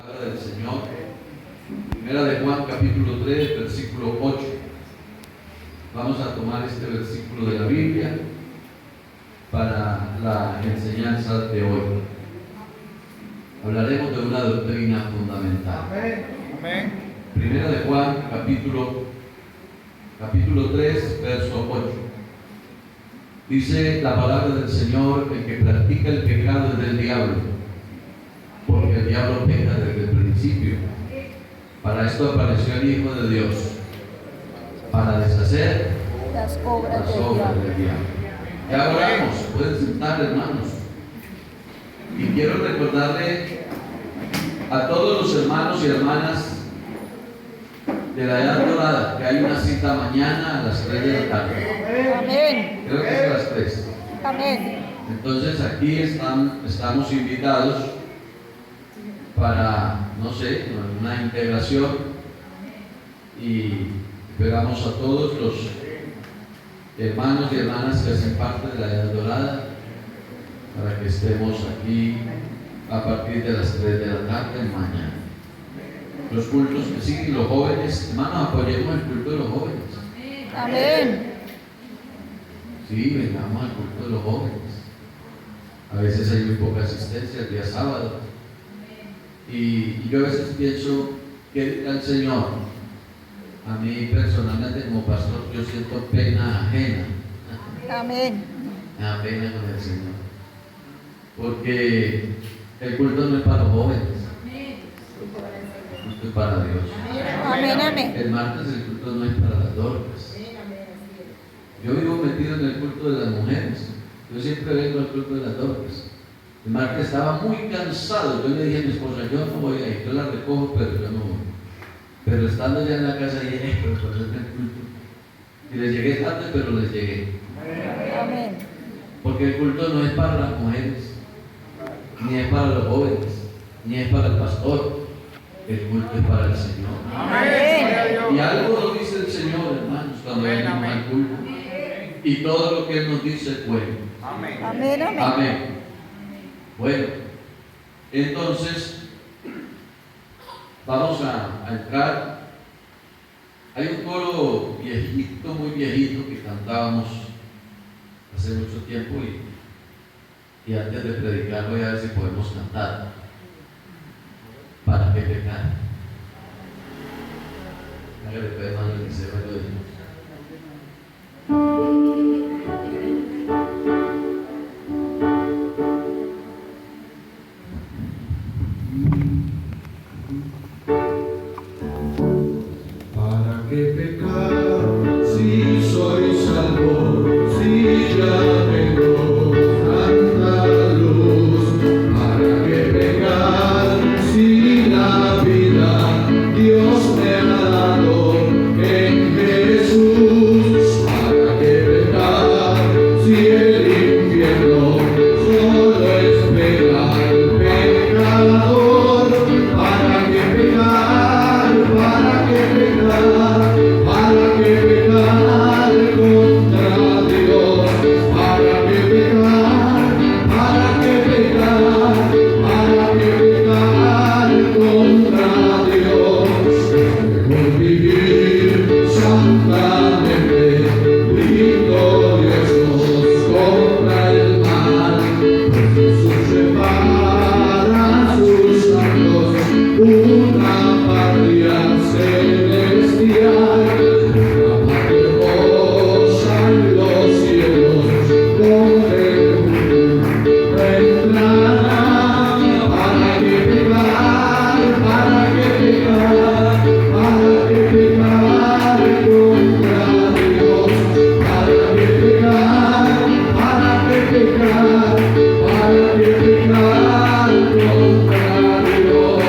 Palabra del Señor, primera de Juan capítulo 3, versículo 8. Vamos a tomar este versículo de la Biblia para la enseñanza de hoy. Hablaremos de una doctrina fundamental. Amén. Primera de Juan capítulo 3, verso 8. Dice la palabra del Señor: el que practica el pecado es del diablo, porque el diablo peca desde el principio. Para esto apareció el Hijo de Dios, para deshacer las obras las del obras diablo. del diablo. Ya oramos, pueden sentar, hermanos. Y quiero recordarle a todos los hermanos y hermanas de la Edad Dorada que hay una cita mañana a las 3 de la tarde. Amén. Creo que es a las 3. Amén. Entonces aquí estamos invitados para, no sé, una integración, y esperamos a todos los hermanos y hermanas que hacen parte de la Edad Dorada para que estemos aquí a partir de las 3 de la tarde mañana. Los cultos que siguen, los jóvenes, hermanos, apoyemos el culto de los jóvenes. Amén. Sí, vengamos al culto de los jóvenes. A veces hay muy poca asistencia el día sábado. Y yo a veces pienso que al Señor, a mí personalmente como pastor, yo siento pena ajena. Amén. Me da pena con el Señor. Porque el culto no es para los jóvenes. El culto es para Dios. Amén. Amén. El martes el culto no es para las dorcas. Yo vivo metido en el culto de las mujeres. Yo siempre vengo al culto de las dorcas. El martes estaba muy cansado. Yo le dije a mi esposa: yo no voy a ir, yo la recojo, pero yo no voy. Pero estando ya en la casa dije: pero por eso es el culto. Y les llegué tarde, pero les llegué. Amén. Porque el culto no es para las mujeres, ni es para los jóvenes, ni es para el pastor. El culto es para el Señor. Amén. Y algo nos dice el Señor, hermanos, cuando venimos al culto. Y todo lo que Él nos dice es bueno. Amén. Amén. Amén. Amén. Bueno, entonces vamos a entrar. Hay un coro viejito, muy viejito, que cantábamos hace mucho tiempo, y antes de predicar voy a ver si podemos cantar. ¿Para qué pecar? Hágale pues, hermano, que se vaya de Dios. ¿Para qué pecar si soy salvo, si ya tengo tanta luz? ¿Para qué pecar si la vida Dios me ha dado en Jesús? ¿Para qué pecar si el infierno solo espera al pecador? ¿Para qué pecar? ¿Para qué pecar? ¿Para qué pecar contra Dios? ¿Para qué pecar? ¿Para qué pecar? ¿Para qué pecar contra Dios? Mejor vivir santamente, victoriosos contra el mal. Pues Jesús separa a sus santos una patria celestial, una patria hermosa en los cielos, donde el mundo entrará. ¿Para qué pecar? ¿Para qué pecar? ¿Para qué pecar contra Dios? ¿Para qué pecar? ¿Para qué pecar? ¿Para qué pecar contra Dios?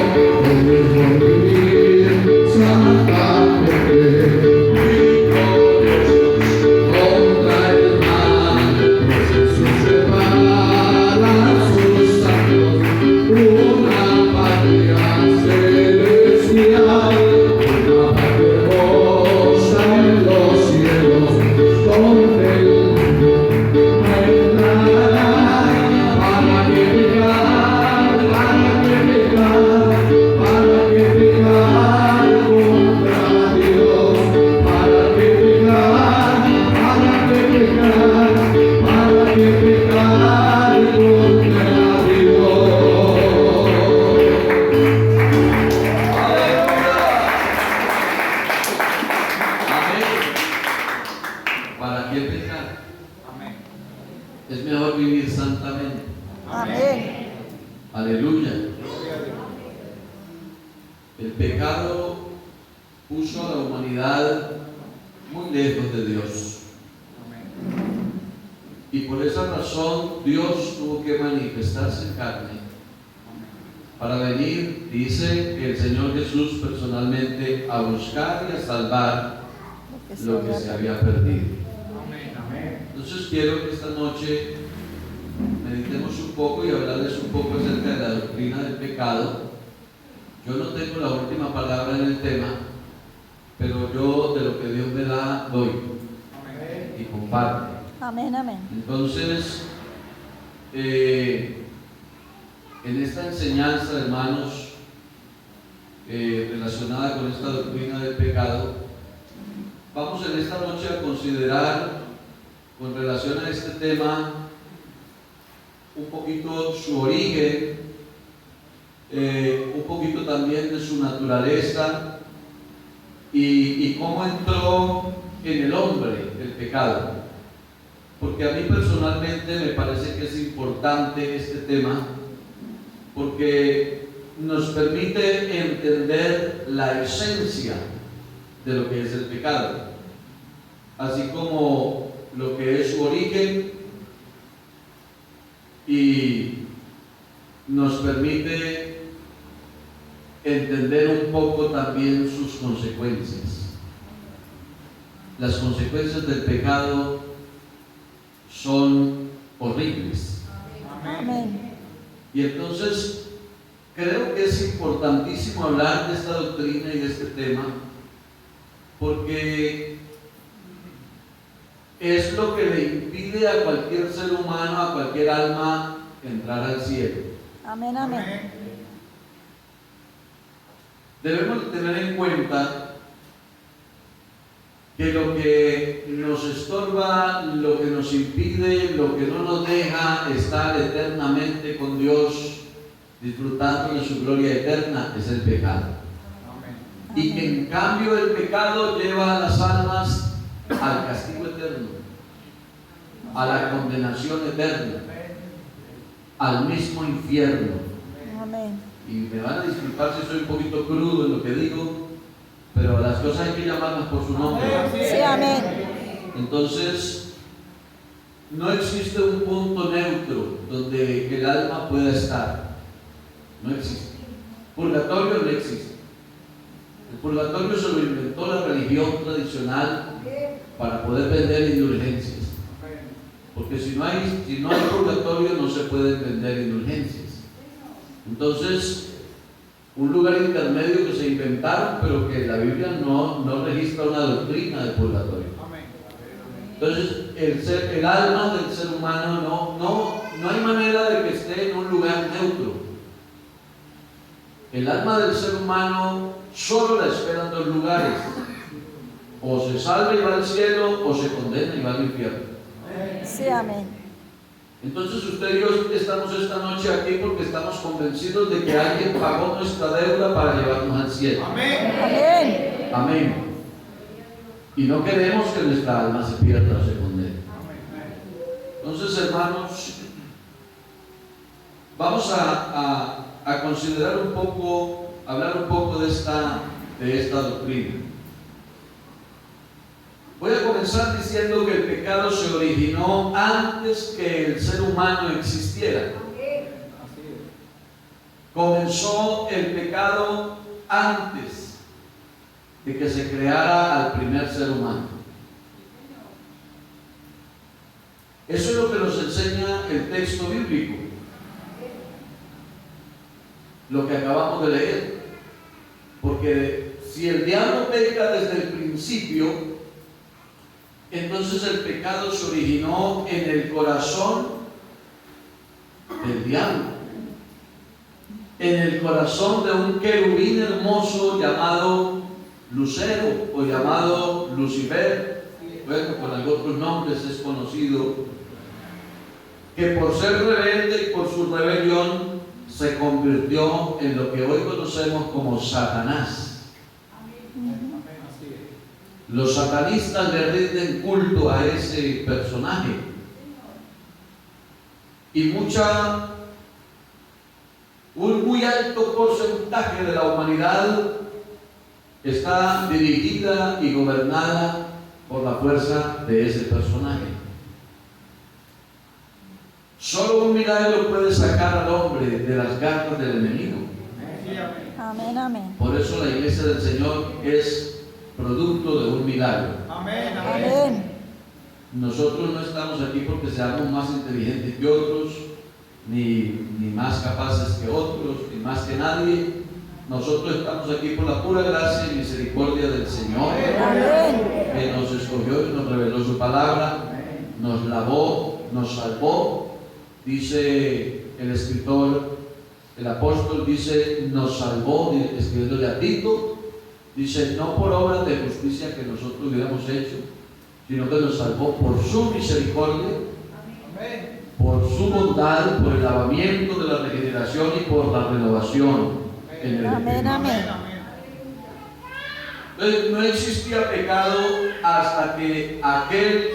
Mejor vivir santamente, victoriosos contra el mal. Pues Jesús separa a sus santos una patria celestial, una patria hermosa en los cielos, donde el mundo entrará. ¿Para qué pecar? ¿Para qué pecar? El pecado puso a la humanidad muy lejos de Dios. Y por esa razón Dios tuvo que manifestarse en carne para venir, dice el Señor Jesús personalmente, a buscar y a salvar lo que se había perdido. Entonces quiero que esta noche meditemos un poco y hablarles un poco acerca de la doctrina del pecado. Yo no tengo la última palabra en el tema, pero yo de lo que Dios me da, doy y comparto. Amén, amén. Entonces, en esta enseñanza, hermanos, relacionada con esta doctrina del pecado, vamos en esta noche a considerar, con relación a este tema, un poquito su origen, un poquito también de su naturaleza y cómo entró en el hombre el pecado. Porque a mí personalmente me parece que es importante este tema, porque nos permite entender la esencia de lo que es el pecado, así como lo que es su origen, y nos permite entender un poco también sus consecuencias. Las consecuencias del pecado son horribles. Amén. Y entonces creo que es importantísimo hablar de esta doctrina y de este tema, porque es lo que le impide a cualquier ser humano, a cualquier alma, entrar al cielo. Amén, amén. Debemos tener en cuenta que lo que nos estorba, lo que nos impide, lo que no nos deja estar eternamente con Dios, disfrutando de su gloria eterna, es el pecado. Y que en cambio el pecado lleva a las almas al castigo eterno, a la condenación eterna, al mismo infierno. Amén. Y me van a disculpar si soy un poquito crudo en lo que digo, pero las cosas hay que llamarlas por su nombre. Sí, amén. Entonces, no existe un punto neutro donde el alma pueda estar. No existe. Purgatorio no existe. El purgatorio se lo inventó la religión tradicional para poder vender indulgencias. Porque si no hay purgatorio no se pueden vender indulgencias. Entonces, un lugar intermedio que se inventaron, pero que la Biblia no registra una doctrina de purgatorio. Entonces, el alma del ser humano no hay manera de que esté en un lugar neutro. El alma del ser humano solo la esperan dos lugares: o se salva y va al cielo, o se condena y va al infierno. Sí, amén. Entonces usted y yo estamos esta noche aquí porque estamos convencidos de que alguien pagó nuestra deuda para llevarnos al cielo. Amén. Amén. Y no queremos que nuestra alma se pierda o se condene. Entonces, hermanos, vamos a considerar un poco, hablar un poco de esta doctrina. Voy a comenzar diciendo que el pecado se originó antes que el ser humano existiera. Comenzó el pecado antes de que se creara al primer ser humano. Eso es lo que nos enseña el texto bíblico, lo que acabamos de leer. Porque si el diablo peca desde el principio, entonces el pecado se originó en el corazón del diablo, en el corazón de un querubín hermoso llamado Lucero o llamado Lucifer. Bueno, con algunos nombres es conocido, que por ser rebelde y por su rebelión se convirtió en lo que hoy conocemos como Satanás. Los satanistas le rinden culto a ese personaje, y mucha Un muy alto porcentaje de la humanidad está dirigida y gobernada por la fuerza de ese personaje. Solo un milagro puede sacar al hombre de las garras del enemigo. Amén, amén. Por eso la iglesia del Señor es producto de un milagro. Amén. Nosotros no estamos aquí porque seamos más inteligentes que otros, ni más capaces que otros, ni más que nadie. Nosotros estamos aquí por la pura gracia y misericordia del Señor, Amén. que nos escogió y nos reveló su palabra, nos lavó, nos salvó. Dice el escritor, el apóstol dice, nos salvó, escribiéndole a Tito, dice, no por obras de justicia que nosotros hubiéramos hecho, sino que nos salvó por su misericordia, por su bondad, por el lavamiento de la regeneración y por la renovación en el Amén, Espíritu. amén. Entonces, no existía pecado hasta que aquel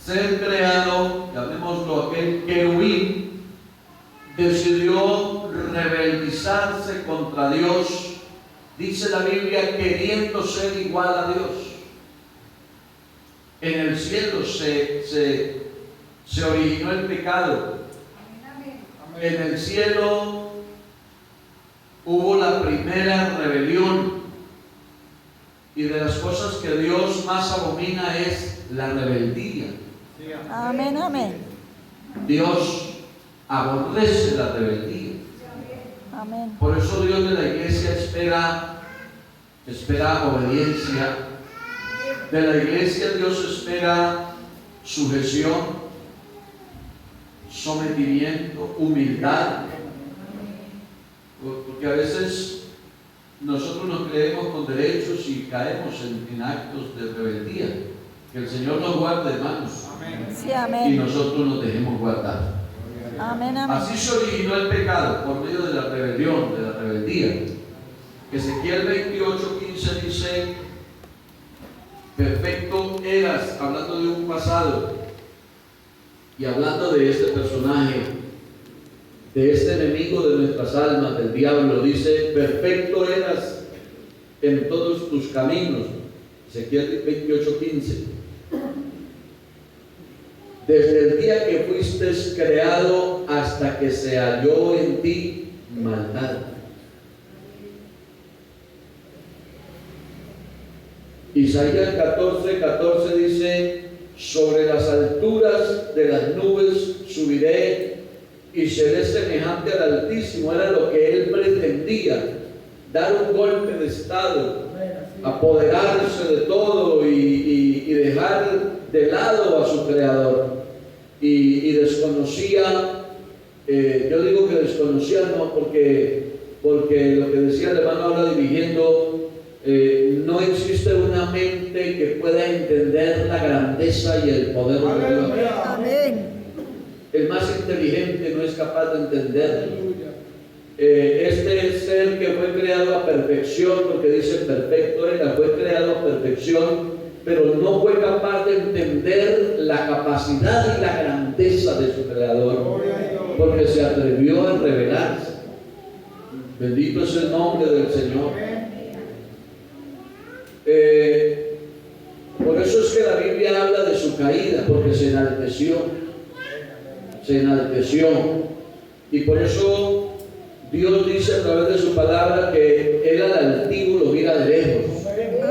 ser creado, llamémoslo aquel querubín, decidió rebeldizarse contra Dios. Dice la Biblia, queriendo ser igual a Dios. En el cielo se originó el pecado. En el cielo hubo la primera rebelión. Y de las cosas que Dios más abomina es la rebeldía. Amén, amén. Dios aborrece la rebeldía. Amén. Por eso Dios de la iglesia espera obediencia. De la iglesia Dios espera sujeción, sometimiento, humildad. Porque a veces nosotros nos creemos con derechos y caemos en actos de rebeldía. Que el Señor nos guarde, hermanos. Sí, Y amén. nosotros nos dejemos guardar. Amén, amén. Así se originó el pecado, por medio de la rebelión, de la rebeldía. Ezequiel 28:15 dice, perfecto eras, hablando de un pasado, y hablando de este personaje, de este enemigo de nuestras almas, del diablo, dice, perfecto eras en todos tus caminos. Ezequiel 28:15. Desde el día que fuiste creado hasta que se halló en ti maldad. Isaías 14:14 dice, sobre las alturas de las nubes subiré y seré semejante al Altísimo. Era lo que él pretendía, dar un golpe de estado, apoderarse de todo y dejar de lado a su creador. Y desconocía, yo digo que desconocía no porque lo que decía el hermano ahora dirigiendo, no existe una mente que pueda entender la grandeza y el poder de Dios. Amén. El más inteligente no es capaz de entenderlo. Este ser que fue creado a perfección, porque dice perfecto era, fue creado a perfección, pero no fue capaz de entender la capacidad y la grandeza de su creador, porque se atrevió a rebelarse. Bendito es el nombre del Señor. Por eso es que la Biblia habla de su caída, porque se enalteció. Se enalteció. Y por eso Dios dice a través de su palabra que él al altivo lo mira de lejos.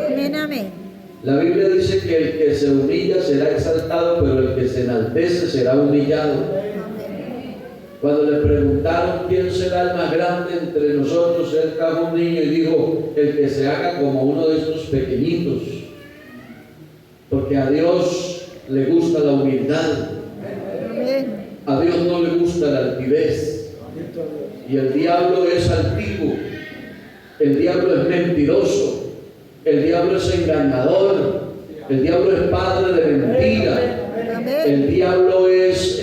Amén, amén. La Biblia dice que el que se humilla será exaltado, pero el que se enaltece será humillado. Cuando le preguntaron quién será el más grande entre nosotros, él trajo un niño y dijo, el que se haga como uno de estos pequeñitos. Porque a Dios le gusta la humildad. Amén. A Dios no le gusta la altivez. Y el diablo es altivo. El diablo es mentiroso. El diablo es engañador. El diablo es padre de mentira. Amén. El diablo es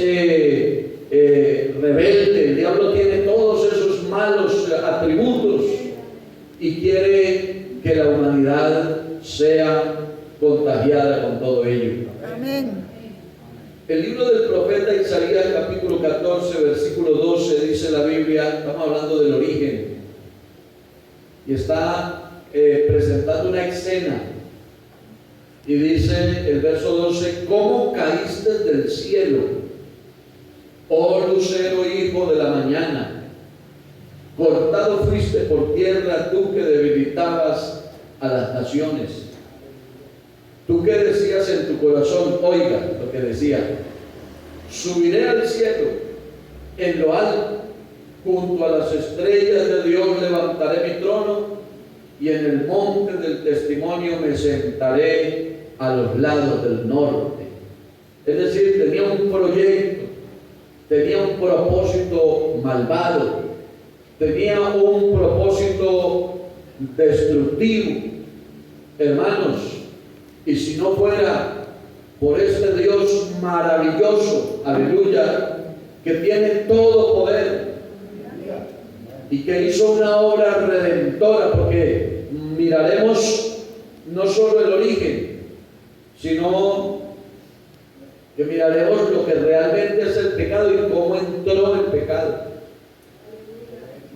rebelde. El diablo tiene todos esos malos atributos y quiere que la humanidad sea contagiada con todo ello. Amén. El libro del profeta Isaías, capítulo 14, versículo 12, dice la Biblia, estamos hablando del origen, y está presentando una escena, y dice el verso 12: ¿Cómo caíste del cielo, oh lucero hijo de la mañana? Cortado fuiste por tierra, tú que debilitabas a las naciones. Tú que decías en tu corazón, oiga lo que decía: subiré al cielo, en lo alto, junto a las estrellas de Dios levantaré mi trono, y en el monte del testimonio me sentaré a los lados del norte. Es decir, tenía un proyecto, tenía un propósito malvado, tenía un propósito destructivo, hermanos. Y si no fuera por este Dios maravilloso, aleluya, que tiene todo poder y que hizo una obra redentora, porque miraremos no solo el origen, sino que miraremos lo que realmente es el pecado y cómo entró el pecado.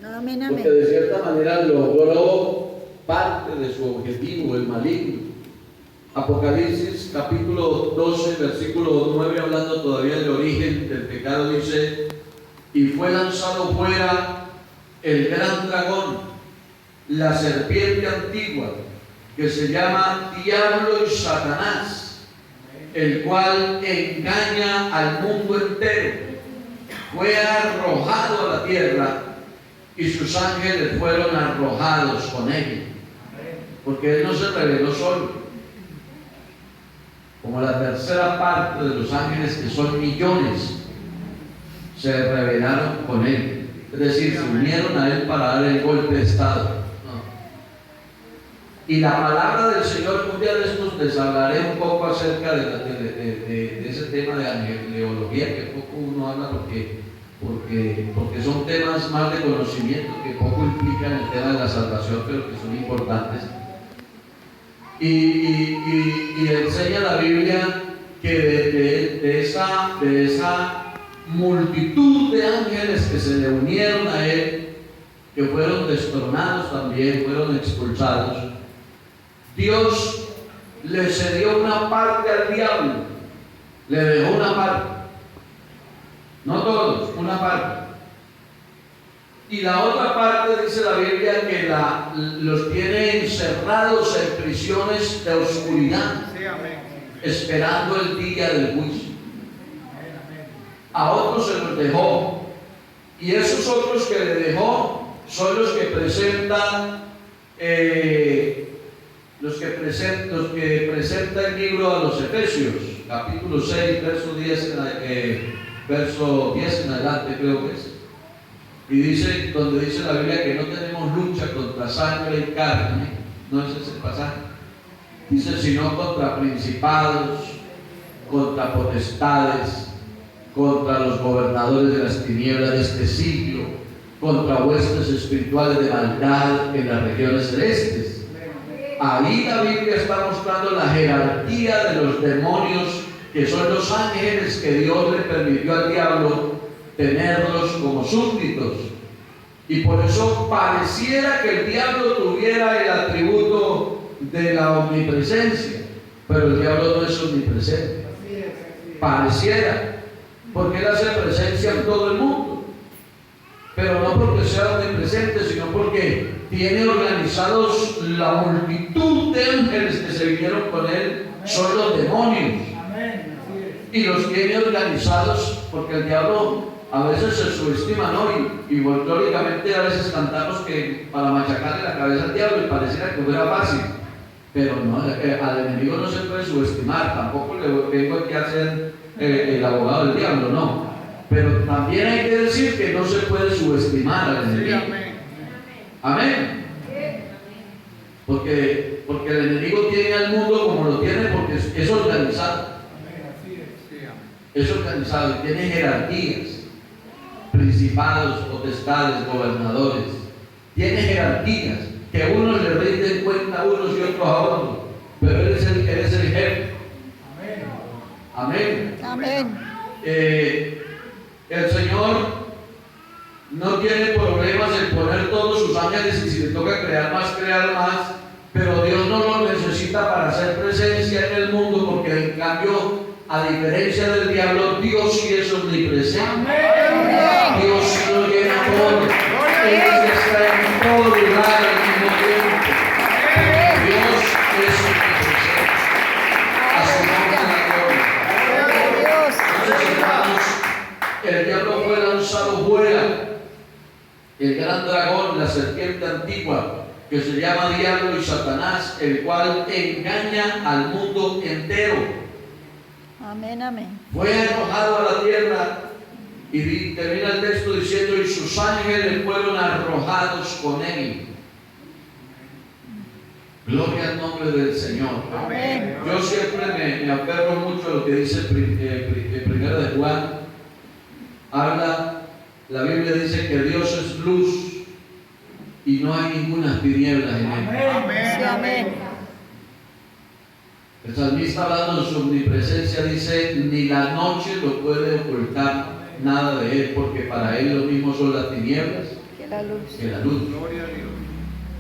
Amén, Porque amén. de cierta manera logró parte de su objetivo, el maligno. Apocalipsis capítulo 12, versículo 9, hablando todavía del origen del pecado, dice: y fue lanzado fuera el gran dragón, la serpiente antigua, que se llama Diablo y Satanás, el cual engaña al mundo entero. Fue arrojado a la tierra, y sus ángeles fueron arrojados con él, porque él no se reveló solo. Como la tercera parte de los ángeles, que son millones, se rebelaron con él. Es decir, se unieron a él para dar el golpe de estado. Y la palabra del Señor, un día de estos les hablaré un poco acerca de ese tema de angeleología, que poco uno habla porque son temas más de conocimiento que poco implican el tema de la salvación, pero que son importantes. Y enseña la Biblia que de esa multitud de ángeles que se le unieron a él, que fueron destronados también, fueron expulsados, Dios le cedió una parte al diablo, le dejó una parte, no todos, una parte. Y la otra parte, dice la Biblia, que los tiene encerrados en prisiones de oscuridad, esperando el día del juicio. A otros se los dejó, y esos otros que le dejó son los que presenta el libro a los Efesios, capítulo 6, verso 10 en adelante, creo que es. Y dice, donde dice la Biblia que no tenemos lucha contra sangre y carne, no es ese pasaje. Dice, sino contra principados, contra potestades, contra los gobernadores de las tinieblas de este siglo, contra huestes espirituales de maldad en las regiones celestes. Ahí la Biblia está mostrando la jerarquía de los demonios, que son los ángeles que Dios le permitió al diablo tenerlos como súbditos. Y por eso pareciera que el diablo tuviera el atributo de la omnipresencia, pero el diablo no es omnipresente. Pareciera, porque él hace presencia en todo el mundo, pero no porque sea omnipresente, sino porque tiene organizados la multitud de ángeles que se vinieron con él, son los demonios. Y los tiene organizados, porque el diablo a veces se subestima, ¿no? Y folclóricamente a veces cantamos que para machacarle la cabeza al diablo, y pareciera que fuera fácil, pero no, al enemigo no se puede subestimar. Tampoco le vengo aquí a ser el abogado del diablo, no, pero también hay que decir que no se puede subestimar al enemigo. Amén. Porque el enemigo tiene al mundo como lo tiene, porque es organizado. Es organizado y tiene jerarquías, principados, potestades, gobernadores. Tiene jerarquías que unos le rinden cuenta a unos y otros a otros, pero él es el jefe. Amén. Amén. Amén. El Señor no tiene problemas en poner todos sus ángeles y si le toca crear más, pero Dios no lo necesita para hacer presencia en el mundo, porque en cambio, a diferencia del diablo, Dios sí es omnipresente. Dios sí lo llena todo. Él está en todo lugar al mismo tiempo. Dios es omnipresente. A su nombre la gloria. Entonces, hermanos, el diablo fue lanzado fuera. El gran dragón, la serpiente antigua, que se llama Diablo y Satanás, el cual engaña al mundo entero. Amén, amén. Fue arrojado a la tierra y termina el texto diciendo: y sus ángeles fueron arrojados con él. Gloria al nombre del Señor. Amén. Yo siempre me aferro mucho a lo que dice primero de Juan. La Biblia dice que Dios es luz y no hay ninguna tiniebla en él. Sí, amén. El salmista, hablando de su omnipresencia, dice: ni la noche lo puede ocultar nada de él, porque para él lo mismo son las tinieblas Que la luz. que la luz.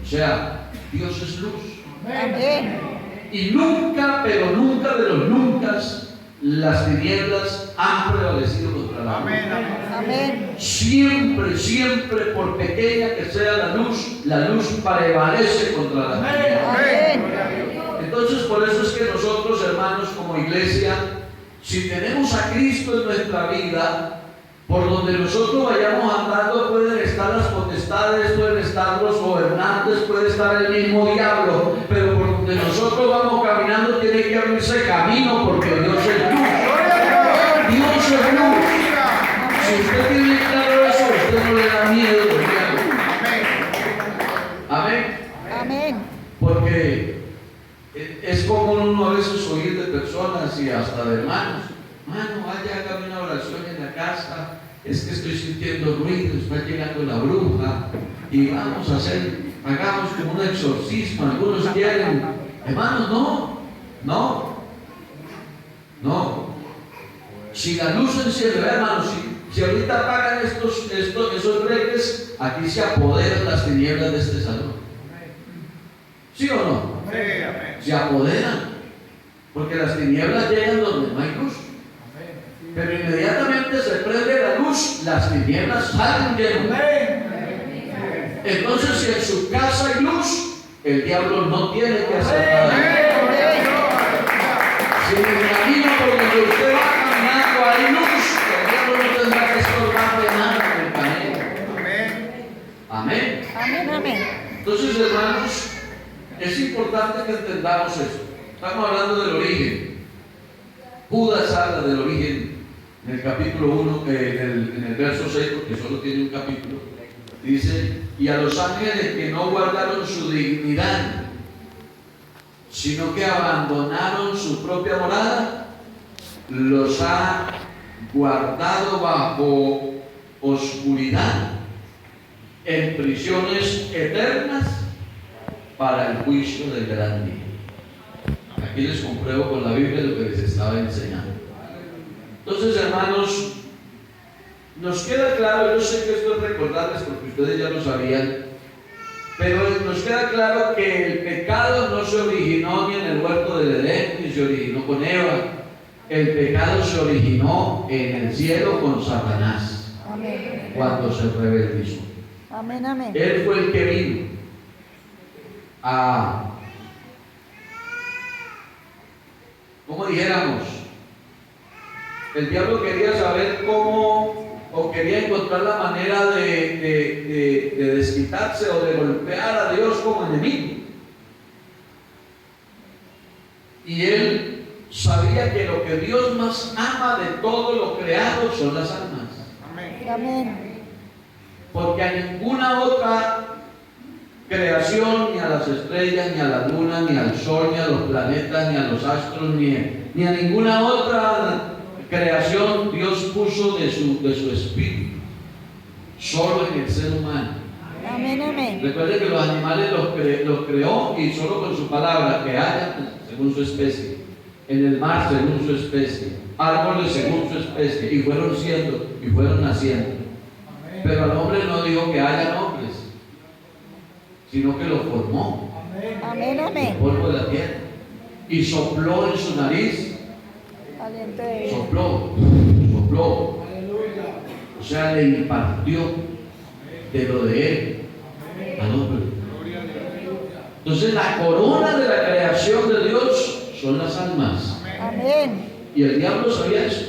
O sea, Dios es luz. Amén. Y nunca, pero nunca de los nunca, las tinieblas han prevalecido contra la luz. Amén. Siempre, siempre, por pequeña que sea la luz prevalece contra la tiniebla. Amén. Entonces, por eso es que nosotros, hermanos, como iglesia, si tenemos a Cristo en nuestra vida, por donde nosotros vayamos andando pueden estar las potestades, pueden estar los gobernantes, puede estar el mismo diablo, pero por donde nosotros vamos caminando tiene que abrirse camino, porque Dios es luz. Dios es luz. Si usted tiene claro eso, usted no le da miedo al diablo. Amén. Amén. Porque es común uno a veces oír de personas y hasta de hermanos: mano, vaya, hágame una oración en la casa, es que estoy sintiendo ruido, está llegando la bruja y vamos a hagamos como un exorcismo. Algunos quieren, hermanos, no. Si la luz se enciende, hermanos, si ahorita apagan esos breques, aquí se apoderan las tinieblas de este salón. ¿Sí o no? Se apoderan, porque las tinieblas llegan donde no hay luz. Pero inmediatamente se prende la luz, las tinieblas salen de nuevo. Entonces, si en su casa hay luz, el diablo no tiene que hacer nada. Si en el camino por donde usted va caminando hay luz, el diablo no tendrá que estorbarle nada en el camino. Amén. Amén, amén. Entonces, hermanos, es importante que entendamos esto. Estamos hablando del origen. Judas habla del origen en el capítulo 1, en el verso 6, porque solo tiene un capítulo. Dice: y a los ángeles que no guardaron su dignidad, sino que abandonaron su propia morada, los ha guardado bajo oscuridad en prisiones eternas para el juicio del gran día. Aquí les compruebo con la Biblia lo que les estaba enseñando. Entonces, hermanos, nos queda claro, yo sé que esto es recordarles porque ustedes ya lo sabían, pero nos queda claro que el pecado no se originó ni en el huerto del Edén, ni se originó con Eva. El pecado se originó en el cielo con Satanás. Amén. Cuando se rebeldizó. Amén, amén. Él fue el que vino a, ¿cómo dijéramos? El diablo quería saber cómo, o quería encontrar la manera de desquitarse o de golpear a Dios como enemigo. Y él sabía que lo que Dios más ama de todo lo creado son las almas. Amén. Porque a ninguna otra creación, ni a las estrellas, ni a la luna, ni al sol, ni a los planetas, ni a los astros, ni a ninguna otra creación Dios puso de su espíritu, solo en el ser humano. Amén, amén. Recuerden que los animales los creó y solo con su palabra, que haya según su especie, en el mar según su especie, árboles según su especie, y fueron siendo, y fueron naciendo. Pero al hombre no dijo que hayan hombres, sino que lo formó, Amén, el amén. polvo de la tierra, y sopló en su nariz, Aliento de vida. sopló, o sea, le impartió de lo de él al hombre. Entonces la corona de la creación de Dios son las almas. Amén. Y el diablo sabía eso.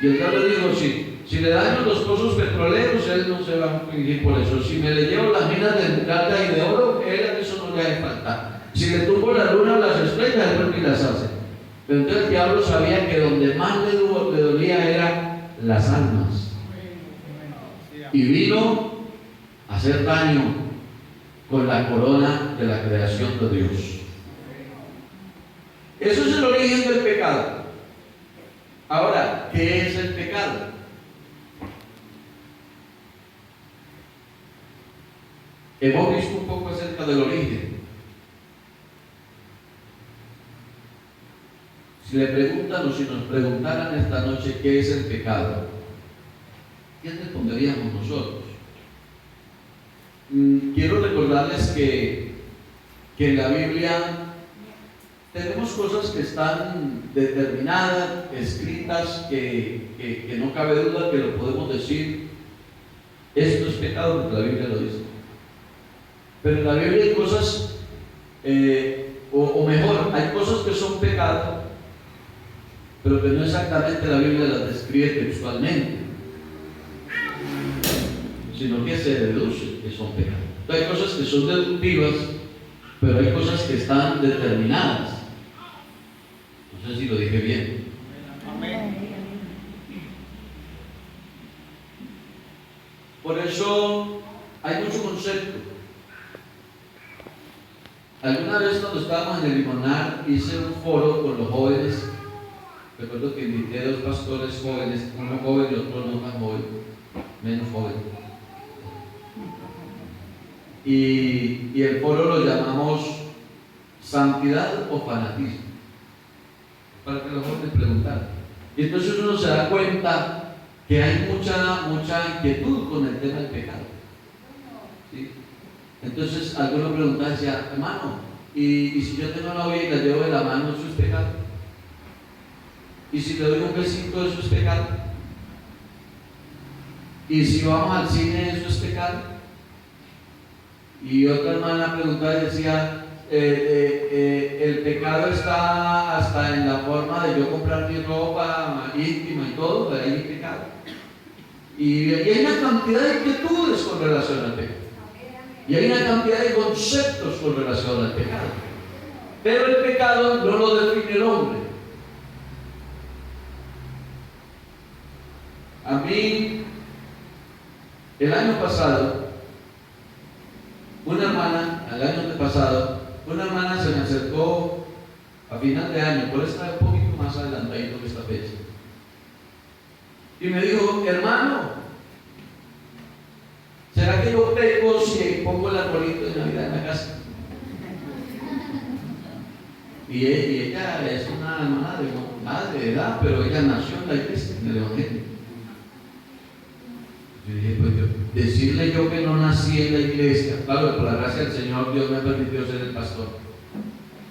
Y el diablo dijo, si le daño los pozos petroleros, él no se va a fingir por eso. Si me le llevo las minas de plata y de oro, él a eso no le hace falta. Si le tumbo la luna o las estrellas, él no las hace. Pero entonces el diablo sabía que donde más le dolía eran las almas. Y vino a hacer daño con la corona de la creación de Dios. Eso es el origen del pecado. Ahora, ¿qué es el pecado? Hemos visto un poco acerca del origen. Si le preguntan o si nos preguntaran esta noche qué es el pecado, ¿qué responderíamos nosotros? Quiero recordarles que en la Biblia tenemos cosas que están determinadas, escritas, que no cabe duda que lo podemos decir. Esto es pecado porque la Biblia lo dice. Pero en la Biblia hay cosas, o mejor, hay cosas que son pecado, pero que no exactamente la Biblia las describe textualmente, sino que se deduce que son pecados. Hay cosas que son deductivas, pero hay cosas que están determinadas. No sé si lo dije bien. Por eso hay mucho concepto. Alguna vez cuando estábamos en el Limonar hice un foro con los jóvenes. Recuerdo que invité a dos pastores jóvenes, uno joven y otro no tan joven, menos joven. Y el foro lo llamamos santidad o fanatismo, para que los jóvenes preguntaran. Y entonces uno se da cuenta que hay mucha inquietud con el tema del pecado. ¿Sí? Entonces alguno preguntaba, decía, hermano, ¿y si yo tengo novia y la llevo de la mano, eso es pecado? ¿Y si le doy un besito, eso es pecado? ¿Y si vamos al cine, eso es pecado? Y otra hermana preguntaba y decía, el pecado está hasta en la forma de yo comprar mi ropa íntima y todo, pero hay pecado. Y hay una cantidad de inquietudes con relación al pecado. Y hay una cantidad de conceptos con relación al pecado. Pero el pecado no lo define el hombre. A mí, el año pasado, una hermana se me acercó a final de año, por estar un poquito más adelantadito que esta fecha, y me dijo, hermano, ¿será que yo peco si pongo el arbolito de Navidad en la casa? Y ella es una hermana de edad, pero ella nació en la iglesia, en el Evangelio. Yo dije, pues decirle yo que no nací en la iglesia, claro, por la gracia del Señor Dios me permitió ser el pastor,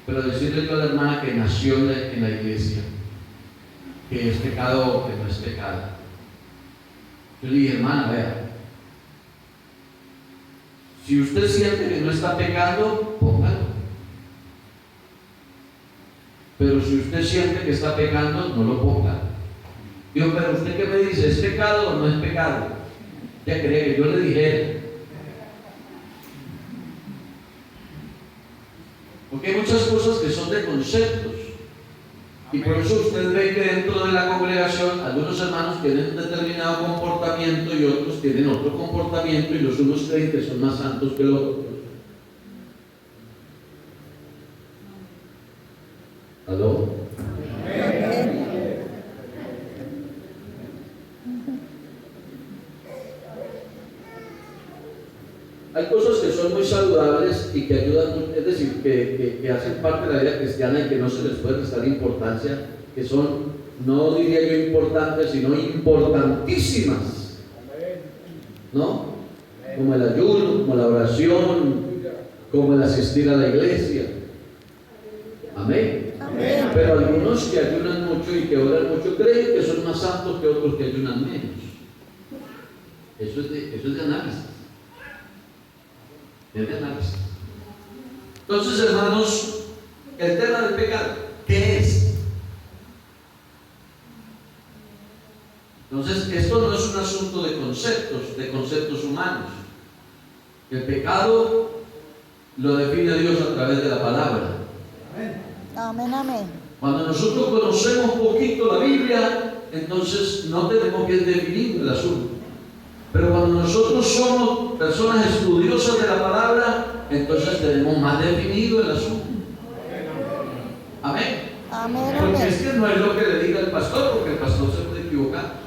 pero decirle yo a la hermana que nació en la iglesia, que es pecado o que no es pecado. Yo le dije, hermana, vea, si usted siente que no está pecando, póngalo. Pero si usted siente que está pecando, no lo ponga. Digo, pero usted qué me dice, ¿es pecado o no es pecado? Ya quería que yo le dijera. Porque hay muchas cosas que son de conceptos. Y por eso usted ve que dentro de la congregación algunos hermanos tienen un determinado comportamiento y otros tienen otro comportamiento, y los unos creen que son más santos que los otros. ¿Aló? Hay cosas que son muy saludables y que ayudan, es decir, que hacen parte de la vida cristiana y que no se les puede prestar importancia, que son no diría yo importantes, sino importantísimas, ¿no? Como el ayuno, como la oración, como el asistir a la iglesia. Amén. Amén. Pero algunos que ayunan mucho y que oran mucho creen que son más santos que otros que ayunan menos. Eso es de análisis. Es de análisis. Entonces, hermanos, el tema del pecado, ¿qué es? Entonces, esto no es un asunto de conceptos humanos. El pecado lo define Dios a través de la palabra. Amén, amén. Cuando nosotros conocemos poquito la Biblia, entonces no tenemos que definir el asunto. Pero cuando nosotros somos personas estudiosas de la palabra, entonces tenemos más definido el asunto. Amén. Amén, Porque amén. es que no es lo que le diga el pastor, porque el pastor se puede equivocar.